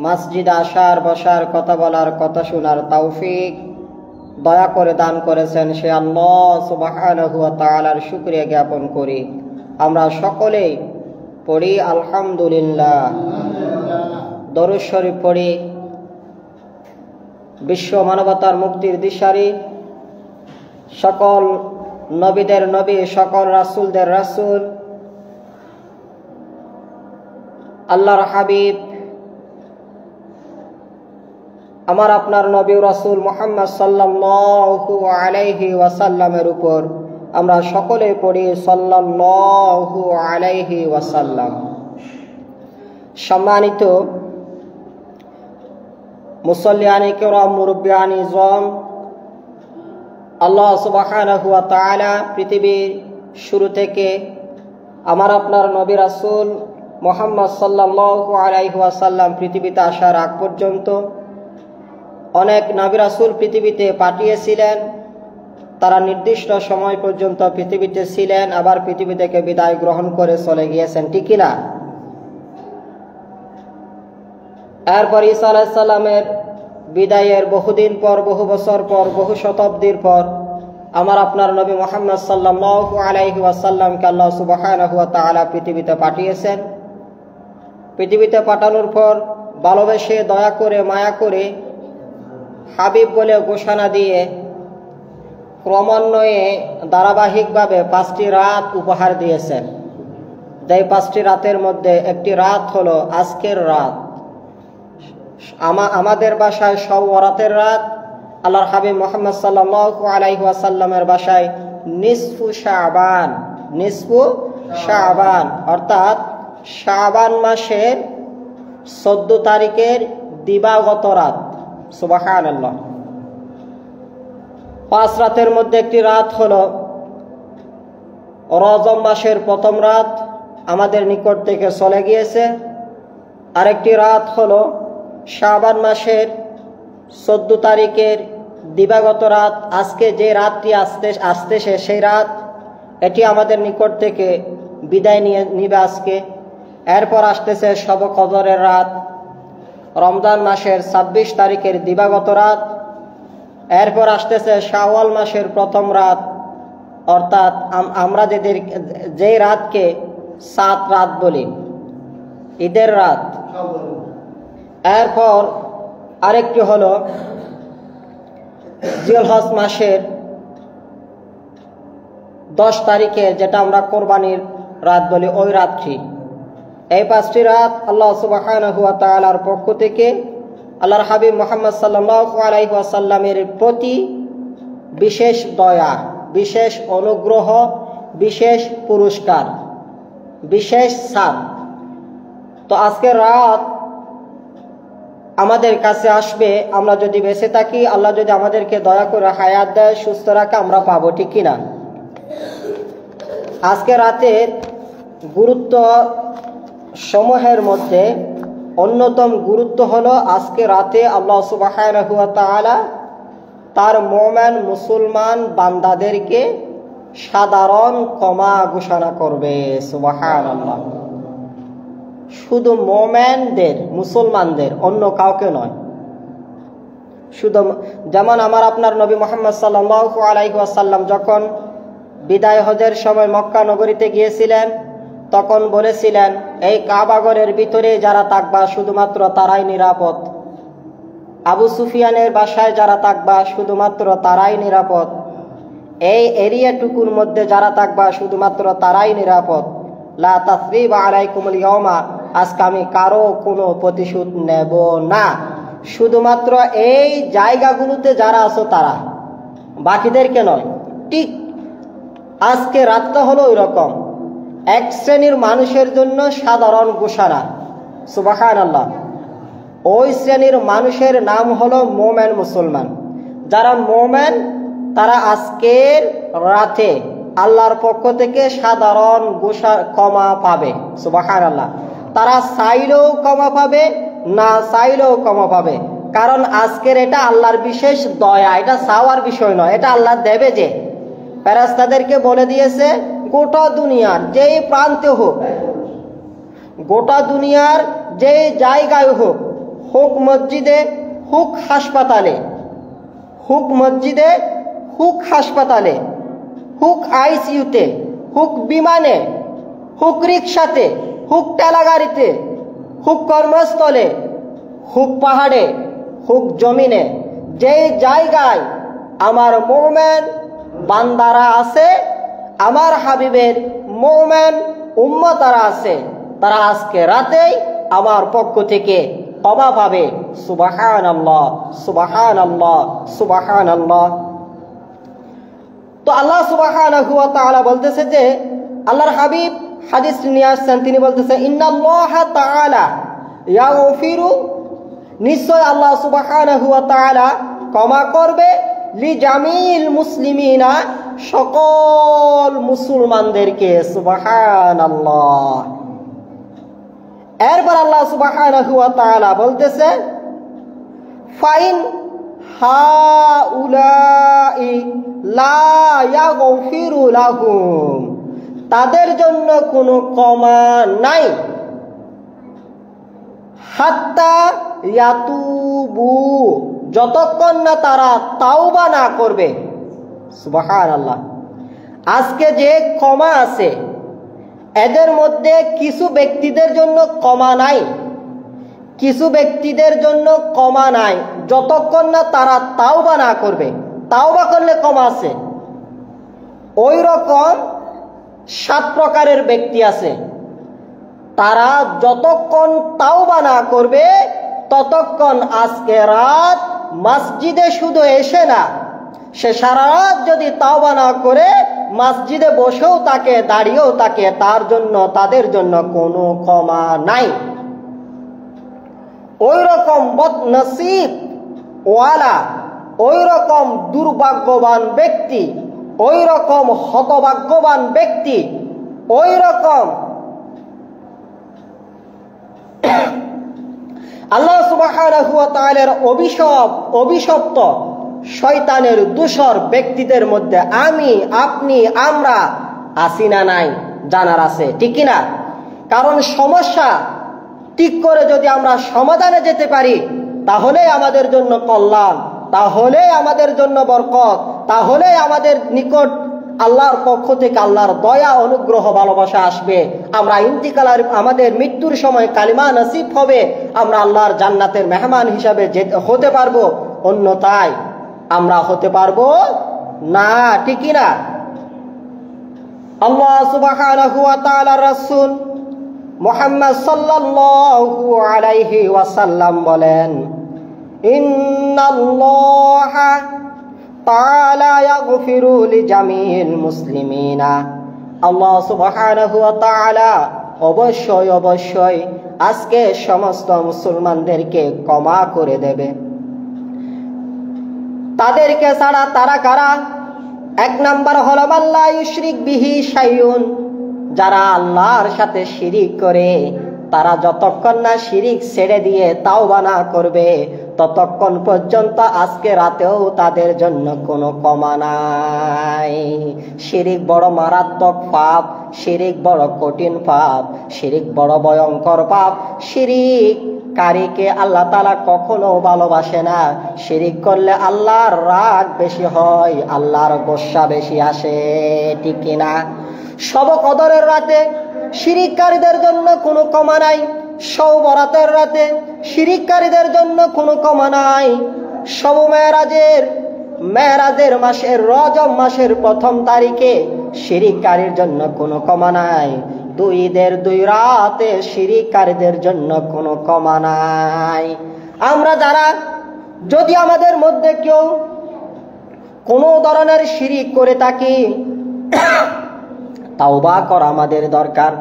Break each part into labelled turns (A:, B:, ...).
A: মসজিদে আসার, বসার, কথা বলার, কথা শোনার তৌফিক দয়া করে দান করেছেন সে আল্লাহ সুবহানাহু ওয়া তাআলার শুকরিয়া জ্ঞাপন করি। আমরা সকলেই পড়ি আলহামদুলিল্লাহ। দরুদ শরীফ পড়ি। বিশ্ব মানবতার মুক্তির দিশারি, সকল নবীদের নবী, সকল রাসূলদের রাসূল, আল্লাহর হাবিব আমার আপনার নবী রাসূল মুহাম্মদ সাল্লাল্লাহু আলাইহি ওয়াসাল্লামের উপর আমরা সকলে পড়ি সাল্লাল্লাহু আলাইহি ওয়াসাল্লাম। সম্মানিত মুসল্লিয়ানে কিরাম, মুরব্বিয়ানে ইজম, আল্লাহ সুবহানাহু ওয়া তাআলা পৃথিবীর শুরু থেকে আমার আপনার নবী রাসূল মুহাম্মদ সাল্লাল্লাহু আলাইহি ওয়াসাল্লাম পৃথিবীতে আসার আগ পর্যন্ত অনেক নবী রাসূল পৃথিবীতে পাঠিয়েছিলেন। তারা নির্দিষ্ট সময় পর্যন্ত পৃথিবীতে ছিলেন, আবার পৃথিবী থেকে বিদায় গ্রহণ করে চলে গিয়েছেন, ঠিক না? এরপর ঈসা আলাইহিস সালামের বিদায়ের বহুদিন পর, বহু বছর পর, বহু শতাব্দীর পর আমার আপনার নবী মুহাম্মদ সাল্লাল্লাহু আলাইহি ওয়াসাল্লামকে আল্লাহ সুবহানাহু ওয়া তাআলা পৃথিবীতে পাঠিয়েছেন। পৃথিবীতে পাঠানোর পর ভালোবেসে, দয়া করে, মায়া করে হাবিব বলে ঘোষণা দিয়ে ক্রমান্বয়ে ধারাবাহিকভাবে 5টি রাত উপহার দিয়েছেন। এই 5টি রাতের মধ্যে একটি রাত হলো আজকের রাত, আমাদের ভাষায় শব বরাতের রাত, আল্লাহর হাবিব মুহাম্মদ সাল্লাল্লাহু আলাইহি ওয়াসাল্লামের ভাষায় নিসফু শাবান, নিসফু শাবান অর্থাৎ শাবান মাসের 14 তারিখের দিবাগত রাত। সুবহানাল্লাহ। 5 রাতের মধ্যে একটি রাত হলো রজব মাসের প্রথম রাত, আমাদের নিকট থেকে চলে গিয়েছে। আরেকটি রাত হলো শাবান মাসের 14 তারিখের দিবাগত রাত, আজকে যে রাতটি আসতেছে সেই রাত, এটি আমাদের নিকট থেকে বিদায় নিবে আজকে। এরপর আসতেছে শব কদরের রাত, রমজান মাসের 26 তারিখের দিবাগত রাত। এরপর আসতেছে শাওয়াল মাসের প্রথম রাত, অর্থাৎ আমরা যে রাতকে 7 রাত বলি, ঈদের রাত। এরপর আরেকটি হলো জিলহজ মাসের 10 তারিখে, যেটা আমরা কোরবানির রাত বলি, ওই রাতটি। এই 5টি রাত আল্লাহ সুবহানাহু ওয়া তাআলার পক্ষ থেকে আল্লাহর হাবিব মুহাম্মদ সাল্লাল্লাহু আলাইহি ওয়াসাল্লামের প্রতি বিশেষ দয়া, বিশেষ অনুগ্রহ, বিশেষ পুরস্কার, বিশেষ ছাড়। তো আজকের রাত আমাদের কাছে আসবে, আমরা যদি বেঁচে থাকি, আল্লাহ যদি আমাদেরকে দয়া করে হায়াত দেয়, সুস্থ রাখে, আমরা পাবো, ঠিক কিনা? আজকে রাতের গুরুত্ব সমূহের মধ্যে অন্যতম গুরুত্ব হলো আজকে রাতে আল্লাহ সুবহানাহু ওয়া তাআলা তার মুমিন মুসলমান বান্দাদেরকে সাধারণ ক্ষমা ঘোষণা করবে। সুবহানাল্লাহ। শুধু মুমিনদের, মুসলমানদের, অন্য কাউকে নয়। শুধু যেমন আমার আপনার নবী মুহাম্মদ সাল্লাল্লাহু আলাইহি ওয়াসাল্লাম যখন বিদায় হজের সময় মক্কা নগরীতে গিয়েছিলেন, তখন বলেছিলেন এই কাবাগরের ভিতরে যারা থাকবা শুধুমাত্র তারাই নিরাপদ, আবু সুফিয়ানের বাসায় যারা থাকবা শুধুমাত্র তারাই নিরাপদ, এই এরিয়াটুকুর মধ্যে যারা থাকবা শুধুমাত্র তারাই নিরাপদ। লা তাসরিবা আলাইকুমুল ইয়াওমা, আজকে আমি কারো কোনো প্রতিশোধ নেব না, শুধুমাত্র এই জায়গাগুলোতে যারা আছো তারা, বাকিদেরকে নয়। ঠিক আজকে রাতটা হলো ওই রকম, এক শ্রেণীর মানুষের জন্য সাধারণ ঘোষণা। সুবহানাল্লাহ। ওই শ্রেণীর মানুষের নাম হলো মুমিন মুসলমান। যারা মুমিন তারা আজকের রাতে আল্লাহর পক্ষ থেকে সাধারণ ক্ষমা পাবে। সুবহানাল্লাহ। তারা চাইলেও ক্ষমা পাবে, না চাইলেও ক্ষমা পাবে, কারণ আজকের এটা আল্লাহর বিশেষ দয়া, এটা চাওয়ার বিষয় নয়, এটা আল্লাহ দেবে। যে ফেরেশতাদেরকে বলে দিয়েছে গোটা দুনিয়ার যেই প্রান্তে হোক, গোটা দুনিয়ার যে জায়গায় হোক, হোক মসজিদে, হোক হাসপাতালে, হোক মসজিদে, হোক হাসপাতালে, হোক আইসিইউতে, হোক বিমানে, হোক রিক্সাতে, হোক ঠেলাগাড়িতে, হোক কর্মস্থলে, হোক পাহাড়ে, হোক জমিনে, যে জায়গায় আমার মুমিন বান্দারা আছে, আমার হাবিবের মুমিন উম্মতারা আছে, তারা আজকে রাতেই আমার পক্ষ থেকে ক্ষমা পাবে। সুবহানাল্লাহ, সুবহানাল্লাহ, সুবহানাল্লাহ। তো আল্লাহ সুবহানাহু ওয়া তাআলা বলতেছে যে আল্লাহর হাবিব হাদিস নিয়ে আসছেন, তিনি বলতেছে ইন্নাল্লাহা তাআলা ইয়াগফিরু, নিশ্চয় আল্লাহ সুবহানাহু ওয়া তাআলা ক্ষমা করবে লিজামিল মুসলিমিনা, সকল মুসলমানদেরকে। সুবহানাল্লাহ। এরপর আল্লাহ সুবহানাহু ওয়া তাআলা বলতেছে ফাইন হাউলাই লা ইয়াগফিরু লাহুম, তাদের জন্য কোনো ক্ষমা নাই, হাত্তা ইয়াতুবু, যতক্ষণ না তারা তাওবা না করবে। সুবহানাল্লাহ। আজকে যে ক্ষমা আছে এদের মধ্যে কিছু ব্যক্তিদের জন্য ক্ষমা নাই, কিছু ব্যক্তিদের জন্য ক্ষমা নাই যতক্ষণ না তারা তাওবা না করবে। তাওবা করলে ক্ষমা আছে। ওই রকম 7 প্রকারের ব্যক্তি আছে, তারা যতক্ষণ তাওবা না করবে ততক্ষণ আজকে রাত মসজিদে শুধু এসে না, সে সারা রাত যদি তাওবা না করে মসজিদে বসেও থাকে, দাঁড়িয়েও থাকে, তার জন্য তাদের জন্য কোনো ক্ষমা নাই। ওই রকম বদনসিব ওয়ালা, ওই রকম দুর্ভাগ্যবান ব্যক্তি, ওই রকম হতভাগ্যবান ব্যক্তি, ওই রকম আল্লাহ সুবহানাহু ওয়া তাআলার অভিশপ্ত শয়তানের দূষর ব্যক্তিদের মধ্যে আমি, আপনি, আমরা আছি না নাই? জানার আছে, ঠিক কিনা? কারণ সমস্যা ঠিক করে যদি আমরা সমাধানে যেতে পারি তাহলে আমাদের জন্য কল্যাণ, তাহলে আমাদের জন্য বরকত, তাহলে আমাদের নিকট আল্লাহর পক্ষ থেকে আল্লাহর দয়া, অনুগ্রহ, ভালোবাসা আসবে। আমরা ইন্তিকালের, আমাদের মৃত্যুর সময় কালিমা নসিব হবে, আমরা আল্লাহর জান্নাতের মেহমান হিসাবে হতে পারবো। অন্যথায় আমরা হতে পারবো না, ঠিক না? আল্লাহ সুবহানাহু ওয়া তাআলার রাসূল মুহাম্মদ সাল্লাল্লাহু আলাইহি ওয়াসাল্লাম বলেন ইন্নাল্লাহা তাআলা ইয়াগফিরু লিজামিল মুসলিমিনা, আল্লাহ সুবহানাহু ওয়া তাআলা অবশ্যই অবশ্যই আজকে সমস্ত মুসলমানদেরকে ক্ষমা করে দেবে। তাদেরকে ছাড়া তারা কারা? 1 নাম্বার হলো আল্লাহ ইউশরিক বিহি শাইউন, যারা আল্লাহর সাথে শিরিক করে, তারা যতক্ষণ না শিরিক ছেড়ে দিয়ে তাওবা না করবে ততক্ষণ পর্যন্ত আজকে রাতেও তাদের জন্য কোনো ক্ষমা নাই। শিরিক বড় মারাত্মক পাপ, শিরিক বড় কঠিন পাপ, শিরিক বড় ভয়ঙ্কর পাপ। শিরিক কারীকে আল্লাহ তাআলা কখনো ভালোবাসে না। শিরিক করলে আল্লাহর রাগ বেশি হয়, আল্লাহর গোসা বেশি আসে, ঠিক কিনা? শবে কদরের রাতে শিরিককারীদের জন্য কোনো ক্ষমা নাই। শবে বরাতের রাতে শিরিককারীদের জন্য কোনো ক্ষমা নাই। শবে মেরাজের মাসের রজব মাসের 1ম তারিখে শিরিককারীর জন্য কোনো ক্ষমা নাই। 2 ঈদের 2 রাতে শিরিককারীদের জন্য কোনো ক্ষমা নাই। আমরা যারা, যদি আমাদের মধ্যে কেউ কোনো ধরনের শিরিক করে থাকি, তাওবা করা আমাদের দরকার।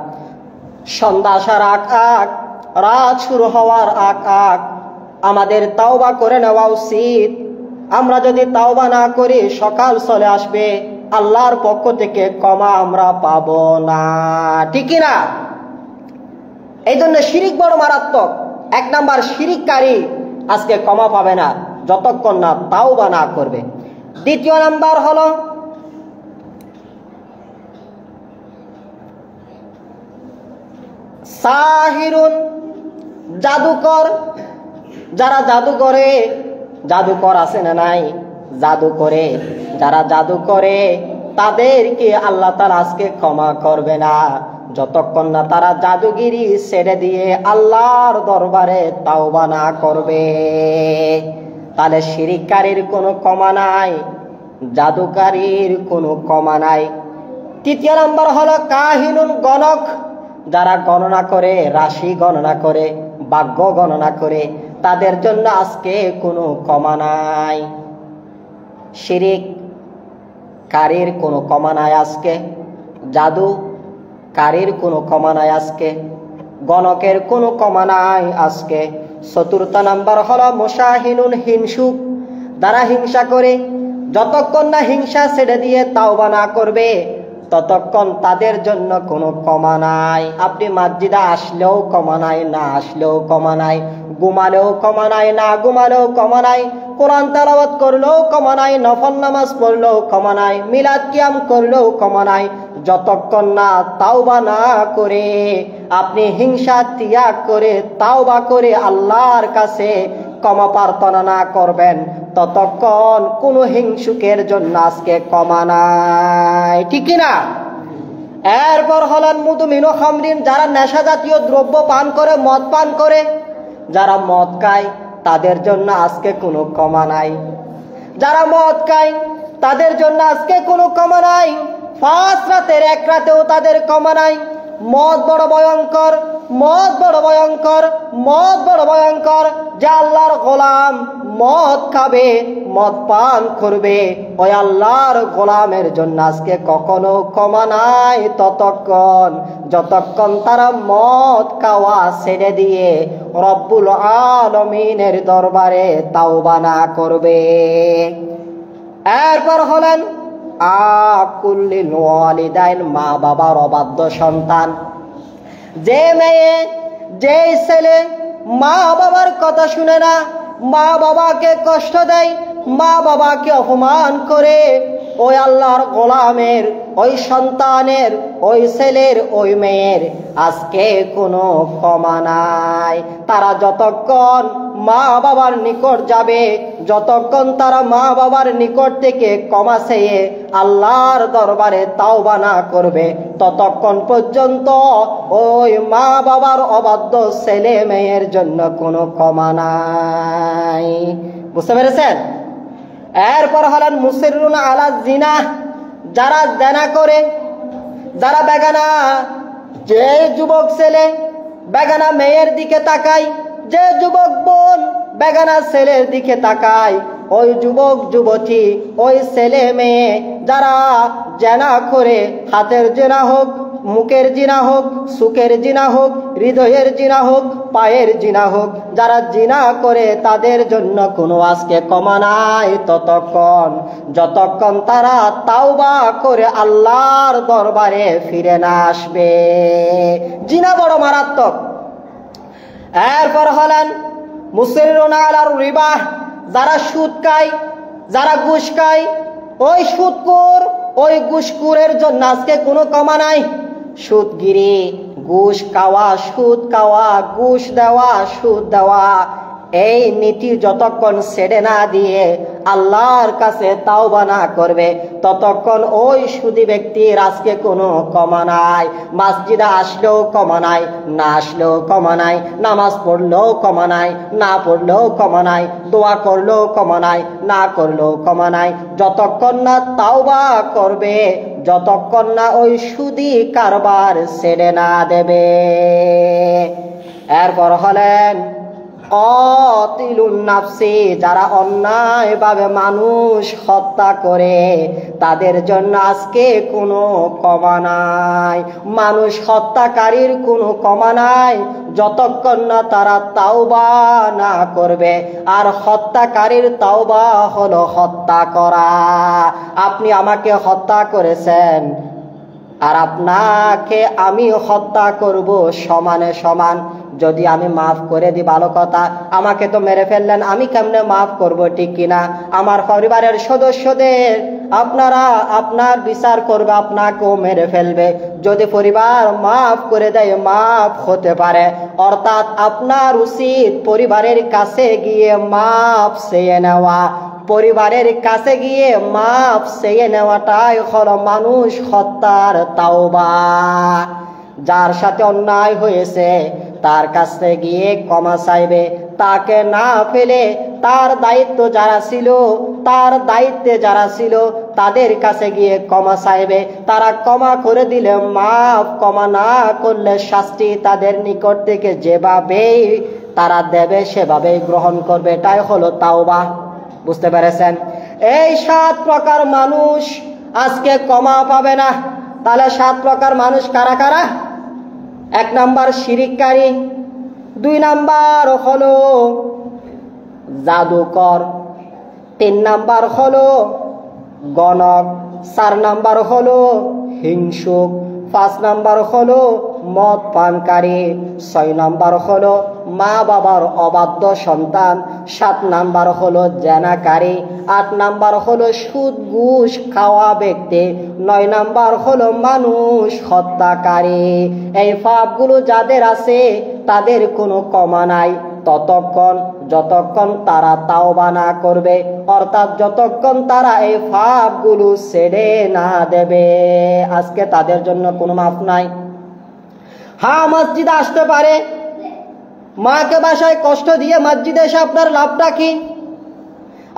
A: সন্ধ্যা আসার আগ, রাত শুরু হওয়ার আগ আমাদের তাওবা করে নেওয়া উচিত। আমরা যদি তাওবা না করি সকাল চলে আসবে, আল্লাহর পক্ষ থেকে ক্ষমা আমরা পাবো না, ঠিক না? এই জন্য শিরিক বড় মারাত্মক। 1 নাম্বার, শিরিককারী আজকে ক্ষমা পাবে না যতক্ষণ না তাওবা না করবে। 2 নাম্বার হলো সাহিরুন, জাদুকর। যারা জাদু করে, জাদুকর আছে না নাই, জাদু করে, যারা জাদু করে তাদেরকে আল্লাহ তাআলা আজকে ক্ষমা করবে না যতক্ষণ না তারা জাদুগিরি ছেড়ে দিয়ে আল্লাহর দরবারে তাওবা না করবে। তাহলে শিরিককারীর কোনো ক্ষমা নাই, জাদুকারীর কোনো ক্ষমা নাই। তৃতীয় নম্বর হলো কাহিনুন, গণক, যারা গণনা করে, রাশি গণনা করে, ভাগ্য গণনা করে, তাদের জন্য আজকে কোনো ক্ষমা নাই। শিরিককারীর কোনো ক্ষমা নাই আজকে, জাদুকারীর কোনো ক্ষমা নাই আজকে, গণকের কোনো ক্ষমা নাই আজকে। চতুর্থ নাম্বার হলো মুশাহিনুন, হিংসুক, যারা হিংসা করে, যতক্ষণ না হিংসা ছেড়ে দিয়ে তাওবা না করবে ততক্ষণ তাদের জন্য কোনো ক্ষমা নাই। আপনি মসজিদে আসলেও ক্ষমা নাই, না আসলেও ক্ষমা নাই, ঘুমালেও ক্ষমা নাই, না ঘুমালেও ক্ষমা নাই, কোরআন তেলাওয়াত করলেও ক্ষমা নাই, নফল নামাজ পড়লেও ক্ষমা নাই, মিলাদ কিয়াম করলেও ক্ষমা নাই। যতক্ষণ না তাওবা না করে, আপনি হিংসা ত্যাগ করে তাওবা করে আল্লাহর কাছে ক্ষমা প্রার্থনা না করবেন ততক্ষণ কোনো হিংসুকের জন্য আজকে ক্ষমা নাই, ঠিক না? এরপর হলেন মুদমিনু খামরিন, যারা নেশা জাতীয় দ্রব্য পান করে, মদ পান করে, যারা মদ খায় তাদের জন্য আজকে কোনো ক্ষমা নাই। যারা মদ খায় তাদের জন্য আজকে কোনো ক্ষমা নাই। 5 রাতের 1 রাতেও তাদের ক্ষমা নাই। মদ বড় ভয়ঙ্কর, মদ বড় ভয়ঙ্কর, মদ বড় ভয়ঙ্কর। যে আল্লাহর গোলাম মদ খাবে, মদ পান করবে, ওই আল্লাহর গোলামের জন্য আজকে কখনো ক্ষমা নাই ততক্ষণ যতক্ষণ তারা মদ খাওয়া ছেড়ে দিয়ে রব্বুল আলামিনের দরবারে তাওবা না করবে। এরপর হলেন আকুল্লিল ওয়ালিদাইন, মা বাবার অবাধ্য সন্তান। যে মেয়ে, যে ছেলে মা বাবার কথা শুনে না, মা বাবাকে কষ্ট দেয়, মা বাবাকে অপমান করে, ওই আল্লাহর গোলামের, ওই সন্তানের, ওই ছেলের, ওই মেয়ের আজকে কোনো ক্ষমা নাই। তারা যতক্ষণ মা বাবার নিকট যাবে, যতক্ষণ তারা মা বাবার নিকট থেকে ক্ষমা চেয়ে আল্লাহর দরবারে তাওবা না করবে ততক্ষণ পর্যন্ত ওই মা বাবার অবাধ্য ছেলে মেয়ের জন্য কোনো ক্ষমা নাই। বুঝতে পেরেছেন? এরপর হলেন মুসিরুন আলা জিনা, যারা জিনা করে, যারা বেগানা, যে যুবক ছেলে বেগানা মেয়ের দিকে তাকায়, যে যুবক বোন বেগানা ছেলের দিকে তাকায়, ওই যুবক যুবতী, ওই ছেলে মেয়ে যারা জিনা করে, হাতের জিনা হোক, মুখের জিনা হোক, সুখের জিনা হোক, হৃদয়ের জিনা হোক, পায়ের জিনা হোক, যারা জিনা করে তাদের জন্য কোনো আজকে ক্ষমা নাই ততক্ষণ যতক্ষণ তারা তাওবা করে আল্লাহর দরবারে ফিরে না আসবে। জিনা বড় মারাত্মক। এরপর হলেন মুসিরুন আলার রিবা, যারা সুদ খায়, যারা ঘুষ খায়, ওই সুদখোর, ওই ঘুষখোরের জন্য আজকে কোনো ক্ষমা নাই। সুদগিরি, ঘুষ খাওয়া, সুদ খাওয়া, ঘুষ দেওয়া, সুদ দেওয়া, এই নীতি যতক্ষণ ছেড়ে না দিয়ে আল্লাহর কাছে তাওবা না করবে ততক্ষণ ওই সুদী ব্যক্তির আজকে কোনো ক্ষমা নাই। মসজিদে আসলেও ক্ষমা নাই, না আসলেও ক্ষমা নাই, নামাজ পড়লেও ক্ষমা নাই, না পড়লেও ক্ষমা নাই, দোয়া করলেও ক্ষমা নাই, না করলেও ক্ষমা নাই। যতক্ষণ না তাওবা করবে, যতক্ষণ না ওই সুদী কারবার ছেড়ে না দেবে। এরপর হলেন কাতিলুন নাফসি, যারা অন্যায়ভাবে মানুষ হত্যা করে তাদের জন্য আজকে কোনো ক্ষমা নাই। মানুষ হত্যাকারীর কোনো ক্ষমা নাই যতক্ষণ না তারা তাওবা না করবে। আর হত্যাকারীর তাওবা হলো হত্যা করা। আপনি আমাকে হত্যা করেছেন আর আপনাকে আমি হত্যা করব সমানে সমান। যদি আমি মাফ করে দিই ভালো কথা, আমাকে তো মেরে ফেললেন, আমি কেমনে মাফ করব, ঠিক কিনা? আমার পরিবারের সদস্যদের আপনারা আপনার বিচার করবে, আপনাকেও মেরে ফেলবে। যদি পরিবার মাফ করে দেয়, মাফ হতে পারে। অর্থাৎ আপনার উচিত পরিবারের কাছে গিয়ে মাফ চেয়ে নেওয়া। পরিবারের কাছে গিয়ে মাফ চেয়ে নেওয়াটাই হলো মানুষ হত্যার তাওবা। যার সাথে অন্যায় হয়েছে তার কাছে গিয়ে ক্ষমা চাইবে, তাকে না ফেলে তার দায়িত্ব যারা ছিল, তার দায়িত্বে যারা ছিল তাদের কাছে গিয়ে ক্ষমা চাইবে। তারা ক্ষমা করে দিলে মাফ, ক্ষমা না করলে শাস্তি তাদের নিকট থেকে যেভাবেই তারা দেবে সেভাবেই গ্রহণ করবে। এটাই হলো তাওবা। বুঝতে পেরেছেন? এই 7 প্রকার মানুষ আজকে ক্ষমা পাবে না। তাহলে 7 প্রকার মানুষ কারা কারা? 1 নাম্বার শিরিককারী, 2 নাম্বার হলো জাদুকর, 3 নাম্বার হলো গণক, 4 নাম্বার হলো হিংসুক, 5 নাম্বার হলো মদ পানকারী, 6 নাম্বার হলো মা বাবার অবাধ্য সন্তান, 7 নাম্বার হলো জেনাকারী, 8 নাম্বার হলো সুদ ঘুষ খাওয়া ব্যক্তি, 9 নাম্বার হলো মানুষ হত্যাকারী। এই পাপগুলো যাদের আছে তাদের কোনো ক্ষমা নাই ততক্ষণ যতক্ষণ তারা তাওবা না করবে, অর্থাৎ যতক্ষণ তারা এই পাপগুলো ছেড়ে না দেবে। আজকে তাদের জন্য কোনো মাফ নাই। হ্যাঁ, মসজিদে আসতে পারে, মাকে বাসায় কষ্ট দিয়ে মসজিদে এসে আপনার লাভটা কি?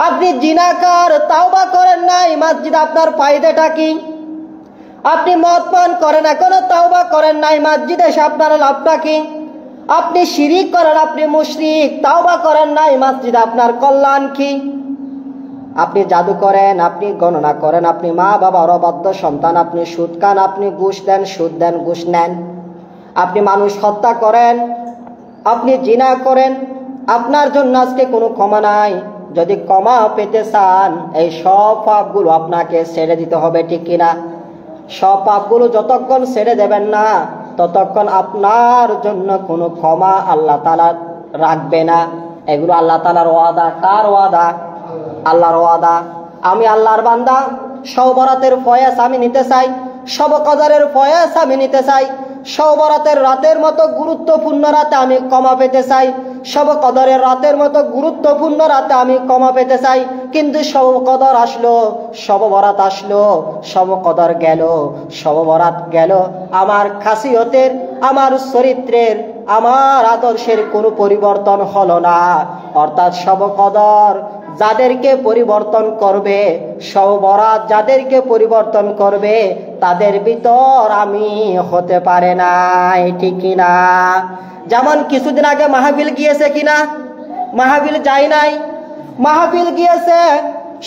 A: আপনি জিনাকার, তাওবা করেন নাই, মসজিদে আপনার ফায়দাটা কি? আপনি মদ পান করেন, এখনো তাওবা করেন নাই, মসজিদে এসে আপনার লাভটা কি? আপনি শিরিক করেন, আপনি মুশরিক, তাওবা করেন নাই, মসজিদে আপনার কল্যাণ কি? আপনি জাদু করেন, আপনি গণনা করেন, আপনি মা বাবার অবাধ্য সন্তান, আপনি সুদ খান, আপনি ঘুষ দেন, সুদ দেন, ঘুষ নেন, আপনি মানুষ হত্যা করেন, আপনি জিনা করেন, আপনার জন্য আজকে কোনো ক্ষমা নাই। যদি ক্ষমা পেতে চান এই সব পাপগুলো আপনাকে ছেড়ে দিতে হবে, ঠিক কিনা? সব পাপগুলো যতক্ষণ ছেড়ে দেবেন না ততক্ষণ আপনার জন্য কোনো ক্ষমা আল্লাহ তাআলা রাখবে না। এগুলো আল্লাহ তাআলার ওয়াদা। কার ওয়াদা? আল্লাহর ওয়াদা। আমি আল্লাহর বান্দা, শবে বরাতের ফয়েজ আমি নিতে চাই, শবে কদরের ফয়েজ আমি নিতে চাই। শবে বরাতের রাতের মতো গুরুত্বপূর্ণ রাতে আমি ক্ষমা পেতে চাই, শবে কদরের রাতের মতো গুরুত্বপূর্ণ রাতে আমি ক্ষমা পেতে চাই। কিন্তু শবে কদর আসলো, শবে বরাত আসলো, শবে কদর গেল, শবে বরাত গেল, আমার খাসিয়তের, আমার চরিত্রের, আমার আদর্শের কোনো পরিবর্তন হলো না। অর্থাৎ শবে কদর যাদেরকে পরিবর্তন করবে, শবে বরাত যাদেরকে পরিবর্তন করবে, তাদের ভিতর আমি হতে পারে নাই, ঠিক কিনা? যেমন কিছুদিন আগে মাহফিল গিয়েছে কিনা? মাহফিল যায় নাই। মাহফিল গিয়েছে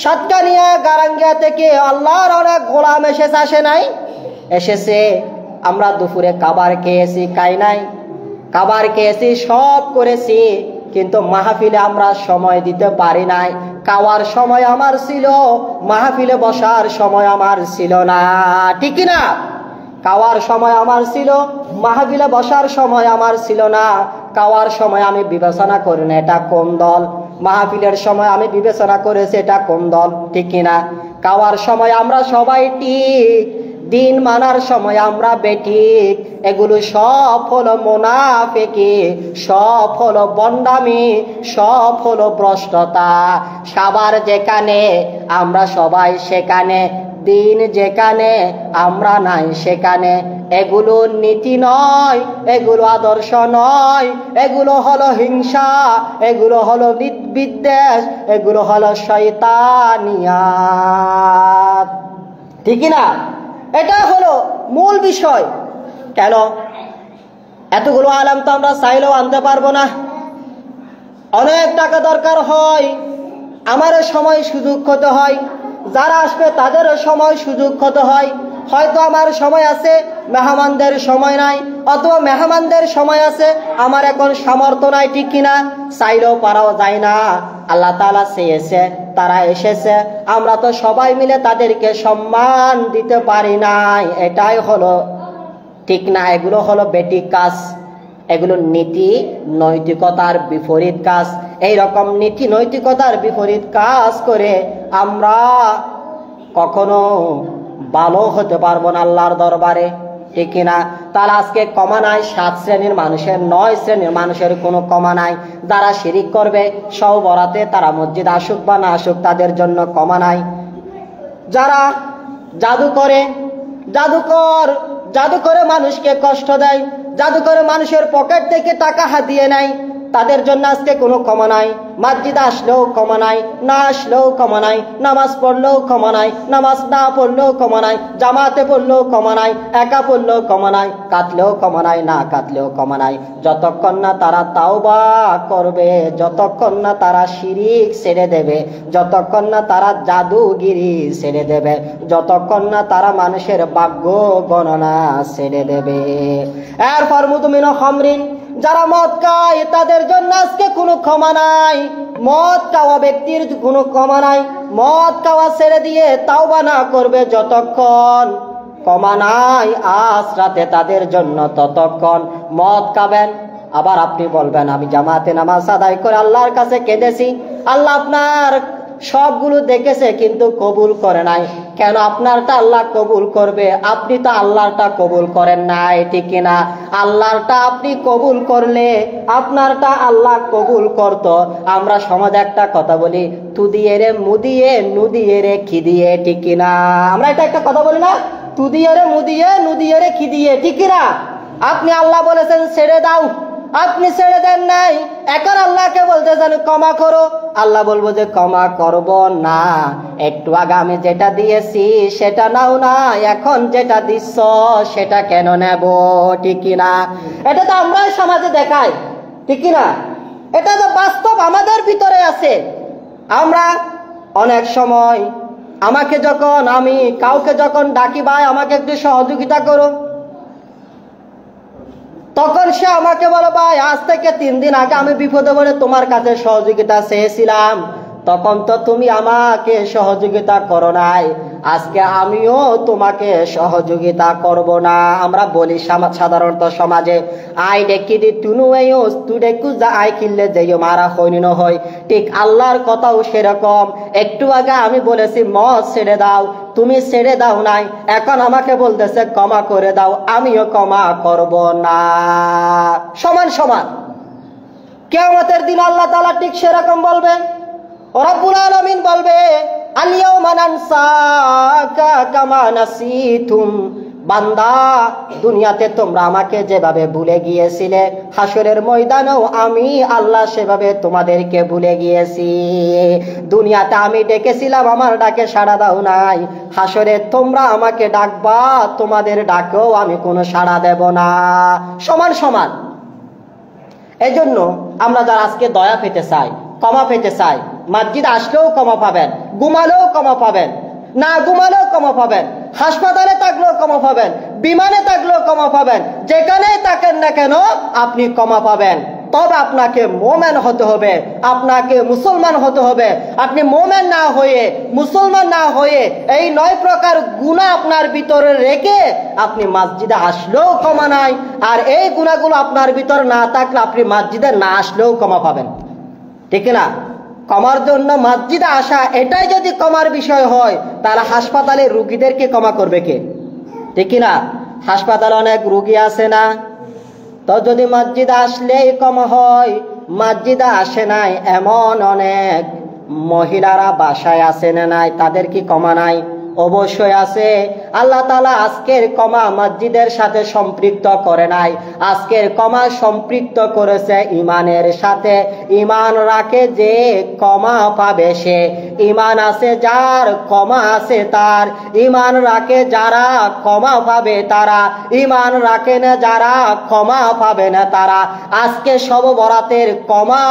A: সাতকানিয়া গারাঙ্গিয়া থেকে, আল্লাহর অনেক গোলাম এসেছে, আসে নাই? এসেছে। আমরা দুপুরে খাবার খেয়েছি, খাই নাই? খাবার খেয়েছি, সব করেছি, কিন্তু মাহফিলে আমরা সময় দিতে পারি নাই। খাওয়ার সময় আমার ছিল, মাহফিলে বসার সময় আমার ছিল না, ঠিক না? খাওয়ার সময় আমার ছিল, মাহফিলে বসার সময় আমার ছিল না। খাওয়ার সময় আমি বিবেচনা করি না এটা কোন দল, মাহফিলের সময় আমি বিবেচনা করেছি এটা কোন দল, ঠিক কিনা? খাওয়ার সময় আমরা সবাই ঠিক, দিন মানার সময় আমরা বেঠিক। এগুলো সব হলো মুনাফিকি, সব হলো বন্ডামি, সব হলো ভ্রষ্টতা। সবার যেখানে আমরা সবাই সেখানে, দিন যেখানে আমরা নাই সেখানে। এগুলো নীতি নয়, এগুলো আদর্শ নয়, এগুলো হলো হিংসা, এগুলো হলো বিদ্বেষ, এগুলো হলো শয়তানিয়াত, ঠিক না? এটা হলো মূল বিষয়। কেন? এতগুলো আলেম তো আমরা চাইলেও আনতে পারবো না, অনেক টাকা দরকার হয়, আমারও সময় সুযোগ হতে হয়, যারা আসবে তাদেরও সময় সুযোগ হতে হয়। হয়তো আমার সময় আছে, মেহমানদের সময় নাই, অথবা মেহমানদের সময় আছে, আমার এখন সামর্থ্য নাই, ঠিক কিনা? চাইলেও পারাও যায় না। আল্লাহ তাআলা চেয়েছে, তারা এসেছে, আমরা তো সবাই মিলে তাদেরকে সম্মান দিতে পারি নাই। এটাই হলো ঠিক না। এগুলো হলো বেঠিক কাজ, এগুলো নীতি নৈতিকতার বিপরীত কাজ। এইরকম নীতি নৈতিকতার বিপরীত কাজ করে আমরা কখনো ভালো হতে পারবো না আল্লাহর দরবারে, ঠিক কিনা? তাহলে আজকে কমা নাই 7 শ্রেণীর মানুষের, 9 শ্রেণীর মানুষের কোনো কমা নাই। যারা শিরিক করবে সব বরাতে তারা মসজিদ আসুক বা না আসুক তাদের জন্য কমা নাই। যারা জাদু করে, জাদু করে মানুষকে কষ্ট দেয়, জাদু করে মানুষের পকেট থেকে টাকা হাতিয়ে নেয়, তাদের জন্য আজকে কোনো ক্ষমা নাই। মসজিদে আসলেও ক্ষমা নাই, না আসলেও ক্ষমা নাই, নামাজ পড়লেও ক্ষমা নাই, নামাজ না পড়লেও ক্ষমা নাই, জামাতে পড়লেও ক্ষমা নাই, একা পড়লেও ক্ষমা নাই, কাটলেও ক্ষমা নাই, না কাটলেও ক্ষমা নাই। যতক্ষণ না তারা তাওবা করবে, যতক্ষণ না তারা শিরিক ছেড়ে দেবে, যতক্ষণ না তারা জাদুগিরি ছেড়ে দেবে, যতক্ষণ না তারা মানুষের ভাগ্য গণনা ছেড়ে দেবে। এরপর মুদমিন খামরিন, যারা মদ খায় তাদের জন্য আজকে কোনো ক্ষমা নাই। মদ খাওয়া ব্যক্তির কোনো ক্ষমা নাই। মদ খাওয়া ছেড়ে দিয়ে তাওবা না করবে যতক্ষণ, ক্ষমা নাই আজ রাতে তাদের জন্য ততক্ষণ। মদ খাবেন, আবার আপনি বলবেন আমি জামাতে নামাজ আদায় করে আল্লাহর কাছে কেঁদেছি, আল্লাহ আপনার সবগুলো দেখেছে কিন্তু কবুল করে নাই। কেন আপনারটা আল্লাহ কবুল করবে? আপনি তো আল্লাহরটা কবুল করেন নাই, ঠিক কিনা? আল্লাহরটা আপনি কবুল করলে আপনারটা আল্লাহ কবুল করত। আমরা সমাজে একটা কথা বলি, তুদিয়ে রে মুদিয়ে, নুদিয়ে রে খিদিয়ে, ঠিক কিনা? আমরা এটা একটা কথা বলি না, তুদিয়ে রে মুদিয়ে, নুদিয়ে রে খিদিয়ে, ঠিক কিনা? আপনি আল্লাহ বলেছেন ছেড়ে দাও, আপনি ছেড়ে দেন নাই, এখন আল্লাহকে বলতেছেন ক্ষমা করো। আল্লাহ বলবো যে ক্ষমা করব না, একটু আগে আমি যেটা দিয়েছি সেটা নাও না, এখন যেটা দিচ্ছ সেটা কেন নেব, ঠিক কিনা? এটা তো আমরা সমাজে দেখাই, ঠিক কিনা? এটা তো বাস্তব আমাদের ভিতরে আছে। আমরা অনেক সময় আমি কাউকে যখন ডাকি, ভাই আমাকে একটু সহযোগিতা করো, তখন সে আমাকে বলে ভাই আজ থেকে 3 দিন আগে আমি বিপদে পড়ে তোমার কাছে সহযোগিতা চেয়েছিলাম, তখন তো তুমি আমাকে সহযোগিতা করো নাই, আজকে আমিও তোমাকে সহযোগিতা করব না। আমরা বলি সাধারণত সমাজে, আই ডেকি দি তুনু আইও তু ডেকু যা আই কিনলে যেও মারা হইনি না হয়। ঠিক আল্লাহর কথাও সেরকম। একটু আগে আমি বলেছি মদ ছেড়ে দাও, তুমি ছেড়ে দাও নাই, এখন আমাকে বলতেছে ক্ষমা করে দাও, আমিও ক্ষমা করব না। সমান সমান। কিয়ামতের দিন আল্লাহ তাআলা ঠিক সেরকম বলবেন। রব্বুল আলামিন বলবে আল-ইয়াওমা নানসাকা কামা নাসিতুম, বান্দা দুনিয়াতে তোমরা আমাকে যেভাবে ভুলে গিয়েছিলে, হাসরের ময়দানেও আমি আল্লাহ সেভাবে তোমাদেরকে ভুলে গিয়েছি। দুনিয়াতে আমি ডেকেছিলাম, আমার ডাকে সাড়া দাও নাই, হাসরে তোমরা আমাকে ডাকবা, তোমাদের ডাকেও আমি কোনো সাড়া দেব না। সমান সমান। এই জন্য আমরা যারা আজকে দয়া পেতে চাই, ক্ষমা পেতে চাই, মসজিদ আসলেও ক্ষমা পাবেন, ঘুমালেও ক্ষমা পাবেন, না ঘুমালেও ক্ষমা পাবেন, হাসপাতালে থাকলেও ক্ষমা পাবেন, বিমানে থাকলেও ক্ষমা পাবেন, যেখানেই থাকেন না কেন আপনি ক্ষমা পাবেন। তবে আপনাকে মোমেন হতে হবে, আপনাকে মুসলমান হতে হবে। আপনি মোমেন না হয়ে, মুসলমান না হয়ে, এই 9 প্রকার গুনাহ আপনার ভিতরে রেখে আপনি মসজিদে আসলেও ক্ষমা নাই, আর এই গুনাহগুলো আপনার ভিতরে না থাকলে আপনি মসজিদে না আসলেও ক্ষমা পাবেন, ঠিক না? ক্ষমার জন্য মসজিদে আসা, এটাই যদি ক্ষমার বিষয় হয়, তাহলে হাসপাতালে রোগীদেরকে ক্ষমা করবে কে, ঠিক না? হাসপাতালে অনেক রোগী আছে না, তো যদি মসজিদে আসলেই ক্ষমা হয়, মসজিদে আসে নাই এমন অনেক মহিলারা বাসায় আসে না নাই, তাদের কি ক্ষমা নাই? অবশ্যই আছে। আল্লাহ তাআলা আজকের ক্ষমা মসজিদের সাথে সম্পৃক্ত করে নাই, আজকের ক্ষমা সম্পৃক্ত করেছে ঈমানের সাথে। ঈমান রাখে যে ক্ষমা পাবে সে, ঈমান আছে যার ক্ষমা আছে তার, ঈমান রাখে যারা ক্ষমা পাবে তারা, ঈমান রাখে না যারা ক্ষমা পাবে না তারা। আজকে সব বরাতের ক্ষমা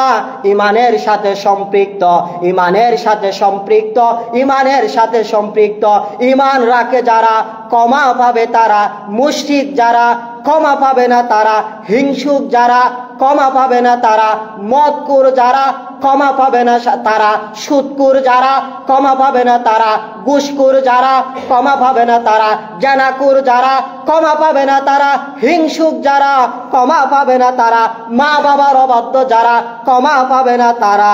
A: ঈমানের সাথে সম্পৃক্ত, ঈমানের সাথে সম্পৃক্ত, ঈমানের সাথে সম্পৃক্ত। ঈমান রাখে যারা ক্ষমা পাবে তারা, মুশরিক যারা ক্ষমা পাবে না তারা, হিংসুক যারা ক্ষমা পাবে না তারা, মদকুর যারা ক্ষমা পাবে না তারা, সুদকুর যারা ক্ষমা পাবে না তারা, ঘুষখোর যারা ক্ষমা পাবে না তারা, জানাকুর যারা ক্ষমা পাবে না তারা, হিংসুক যারা ক্ষমা পাবে না তারা, মা বাবার অবাধ্য যারা ক্ষমা পাবে না তারা।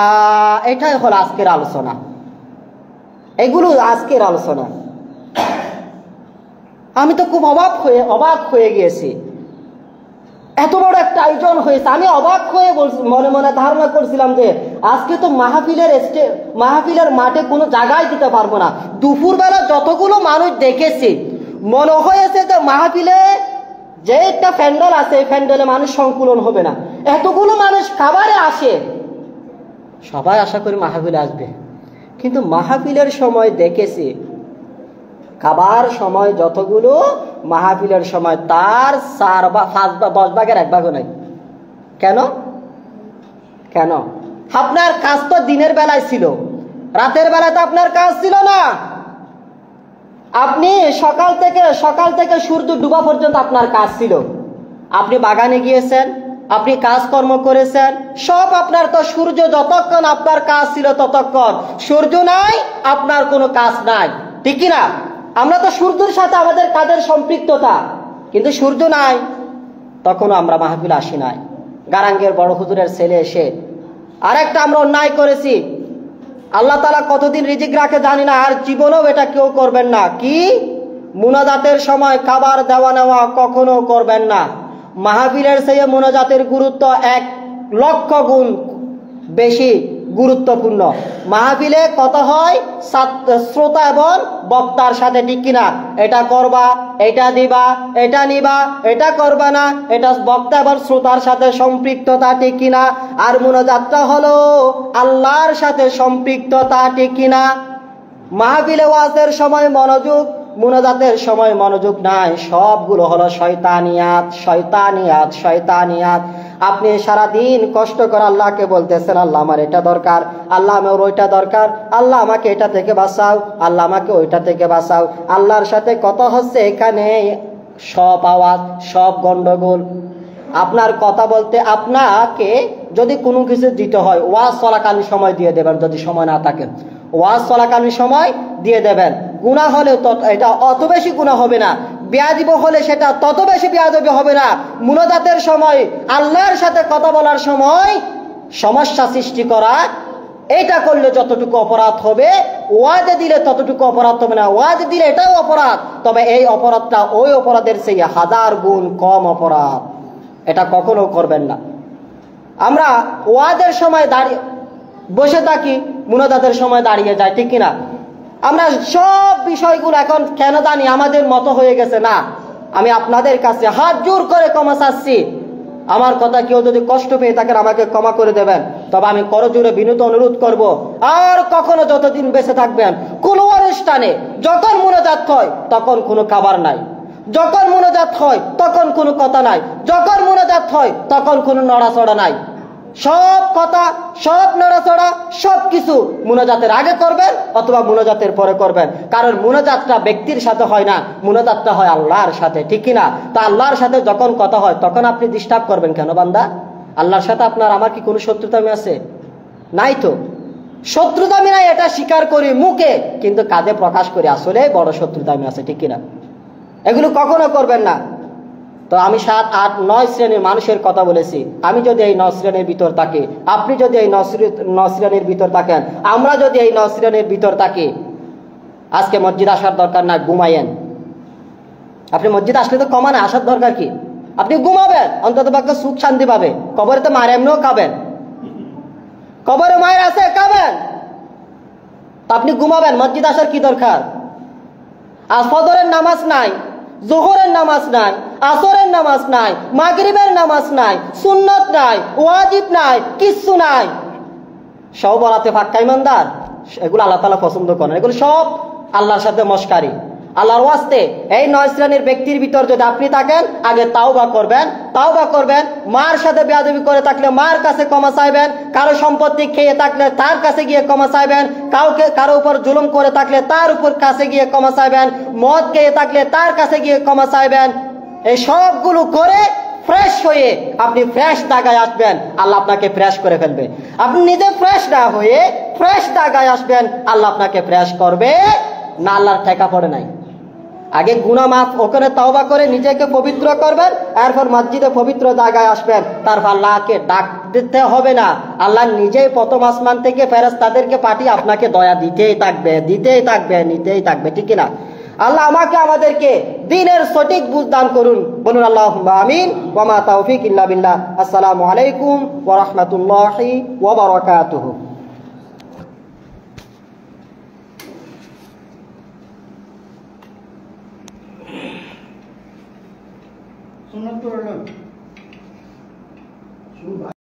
A: এটাই হলো আজকের আলোচনা। এগুলো আজকের আলোচনা। আমি তো খুব অবাক হয়ে গিয়েছি, এত বড় একটা আয়োজন হয়েছে। আমি অবাক হয়ে মনে মনে ধারণা করছিলাম যে আজকে তো মাহফিলের মাঠে কোনো জায়গায় দিতে পারবো না। দুপুরবেলা যতগুলো মানুষ দেখেছি মনে হয়েছে যে মাহফিলে যে একটা প্যান্ডেল আছে এই প্যান্ডেলে মানুষ সংকুলন হবে না, এতগুলো মানুষ খাবারে আসে। সবাই আশা করি মাহফিলে আসবে, কিন্তু মাহফিলের সময় দেখেছি খাবার সময় যতগুলো, মাহফিলের সময় তার 4 বা 5 বা 10 ভাগের 1 ভাগও নাই। কেন? কেন? আপনার কাজ তো দিনের বেলায় ছিল, রাতের বেলায় তো আপনার কাজ ছিল না। আপনি সকাল থেকে সূর্য ডুবা পর্যন্ত আপনার কাজ ছিল। আপনি বাগানে গিয়েছেন, আপনি কাজকর্ম করেছেন, সব আপনার। তো সূর্য যতক্ষণ আপনার কাজ ছিল ততক্ষণ, সূর্য নাই আপনার কোনো কাজ নাই, ঠিক কিনা? আমরা তো সূর্যের সাথে আমাদের কাজের সম্পৃক্ততা, কিন্তু সূর্য নাই তখনও আমরা মাহফিল আসি নাই। গারাঙ্গের বড় হুজুরের ছেলে এসে আরেকটা আমরা অন্যায় করেছি। আল্লাহ তাআলা কতদিন রিজিক রাখে জানি না, আর জীবনেও এটা কেউ করবেন না। কি? মুনাজাতের সময় খাবার দেওয়া নেওয়া কখনো করবেন না। মাহফিলের চেয়ে মুনাজাতের গুরুত্ব 1 লক্ষ গুণ বেশি গুরুত্বপূর্ণ। মাহফিলে কথা হয় শ্রোতা এবং বক্তার সাথে, ঠিক কিনা? এটা করবা, এটা দিবা, এটা নিবা, এটা করবা না, এটা বক্তা এবং শ্রোতার সাথে সম্পৃক্ততা, ঠিক কিনা? আর মুনাজাতটা হলো আল্লাহর সাথে সম্পৃক্ততা, ঠিক কিনা? মাহফিলে ওয়াজের সময় মনোযোগ, মুনাজাতের সময় মনোযোগ নাই, সবগুলো হলো শয়তানিয়াত। আপনি সারাদিন কষ্ট করে আল্লাহকে বলতেছেন, আল্লাহ আমার এটা দরকার, আল্লাহ আমার ওইটা দরকার, আল্লাহ আমাকে এটা থেকে বাঁচাও, আল্লাহ আমাকে ওইটা থেকে বাঁচাও। আল্লাহর সাথে কথা হচ্ছে এখানে সব আওয়াজ, সব গন্ডগোল। আপনার কথা বলতে আপনাকে যদি কোনো কিছু দিতে হয়, ওয়াজ চলাকালীন সময় দিয়ে দেবেন, যদি সময় না থাকে ওয়াজ চলাকালীন সময় দিয়ে দেবেন। গুনাহ হলে এটা অত বেশি গুনাহ হবে না, বেয়াদবি হলে সেটা তত বেশি বেয়াদবি হবে না। মুনাজাতের সময় আল্লাহর সাথে কথা বলার সময় সমস্যা সৃষ্টি করা, এটা করলে যতটুকু অপরাধ হবে ওয়াজে দিলে ততটুকু অপরাধ হবে না। ওয়াজে দিলে এটাও অপরাধ, তবে এই অপরাধটা ওই অপরাধের চেয়ে 1000 গুণ কম অপরাধ। এটা কখনো করবেন না। আমরা ওয়াজের সময় দাঁড়িয়ে বসে থাকি, মুনাজাতের সময় দাঁড়িয়ে যাই, ঠিক কিনা? আমরা সব বিষয়গুলো এখন কেন জানি আমাদের মতো হয়ে গেছে। না, আমি আপনাদের কাছে হাত জোর করে ক্ষমা চাচ্ছি। আমার কথা কেউ যদি কষ্ট পেয়ে থাকেন আমাকে ক্ষমা করে দেবেন, তবে আমি করজোড়ে বিনীত অনুরোধ করব, আর কখনো যতদিন বেঁচে থাকবেন কোন অনুষ্ঠানে যখন মুনাজাত হয় তখন কোনো খাবার নাই, যখন মুনাজাত হয় তখন কোনো কথা নাই, যখন মুনাজাত হয় তখন কোনো নড়াচড়া নাই। সব কথা, সব নড়াচড়া, সব কিছু মুনাজাতের আগে করবেন অথবা মুনাজাতের পরে করবেন। কারণ মুনাজাতটা ব্যক্তির সাথে হয় না, মুনাজাতটা হয় আল্লাহর সাথে, ঠিক কিনা? তা আল্লাহর সাথে যখন কথা হয় তখন আপনি ডিস্টার্ব করবেন কেন বান্দা? আল্লাহর সাথে আপনার আমার কি কোনো শত্রুতামি আছে? নাই তো। শত্রুতামি নাই এটা স্বীকার করি মুখে, কিন্তু কাজে প্রকাশ করি আসলে বড় শত্রুতামি আছে, ঠিক কিনা? এগুলো কখনো করবেন না। তো আমি 7, 8, 9 শ্রেণীর মানুষের কথা বলেছি। আমি যদি এই 9 শ্রেণীর ভিতর থাকি, আপনি যদি এই 9 শ্রেণীর ভিতর থাকেন, আমরা যদি এই 9 শ্রেণীর ভিতর থাকি, আজকে মসজিদ আসার দরকার না, ঘুমাইয়েন। আপনি মসজিদ আসলে তো কমানে আসার দরকার কি? আপনি ঘুমাবেন, অন্তত পক্ষে সুখ শান্তি পাবে। কবরে তো মায়ের এমনিও খাবেন, কবরে মায়ের আছে খাবেন, আপনি ঘুমাবেন, মসজিদ আসার কি দরকার? আজ ফজরের নামাজ নাই, জোহরের নামাজ নাই, আসরের নামাজ নাই, মাগরিবের নামাজ নাই, সুন্নত নাই, ওয়াজিব নাই, কিচ্ছু নাই। সব বলাতে পাক্কা ইমানদার, এগুলো আল্লাহ তাআলা পছন্দ করেন। এগুলো সব আল্লাহর সাথে মশকারি। আল্লাহর ওয়াস্তে এই 9 শ্রেণীর ব্যক্তির ভিতর যদি আপনি থাকেন, আগে তাওবা করবেন। মার সাথে বেয়াদবি করে থাকলে মার কাছে ক্ষমা চাইবেন, কারো সম্পত্তি খেয়ে থাকলে তার কাছে গিয়ে ক্ষমা চাইবেন, কারো উপর জুলুম করে থাকলে তার উপর কাছে গিয়ে ক্ষমা চাইবেন, মদ খেয়ে থাকলে তার কাছে গিয়ে ক্ষমা চাইবেন। এই সবগুলো করে ফ্রেশ হয়ে আপনি ফ্রেশ দাগায় আসবেন, আল্লাহ আপনাকে ফ্রেশ করে ফেলবে। আপনি নিজে ফ্রেশ না হয়ে ফ্রেশ দাগায় আসবেন, আল্লাহ আপনাকে ফ্রেশ করবে না। আল্লাহর ঠেকা পড়ে নাই। আগে গুনাহ মাফ, ওখানে তওবা করে নিজেকে পবিত্র করবেন, এরপর মসজিদে পবিত্র জায়গায় আসবেন। তারপর আল্লাহকে ডাক দিতে হবে না, আল্লাহ নিজেই প্রথম আসমান থেকে ফেরেশতাদেরকে পাঠিয়ে আপনাকে দয়া দিতেই থাকবে, দিতেই থাকবে, নিতেই থাকবে, ঠিক না? আল্লাহ আমাকে আমাদেরকে দ্বীনের সঠিক বুঝ দান করুন। বলুন আল্লাহুম্মা আমিন। ওয়া মা তাওফীক ইল্লা বিল্লাহ। আসসালামু আলাইকুম ওয়া রাহমাতুল্লাহি ওয়া বারাকাতুহু।
B: সুন্নাত পড়লাম।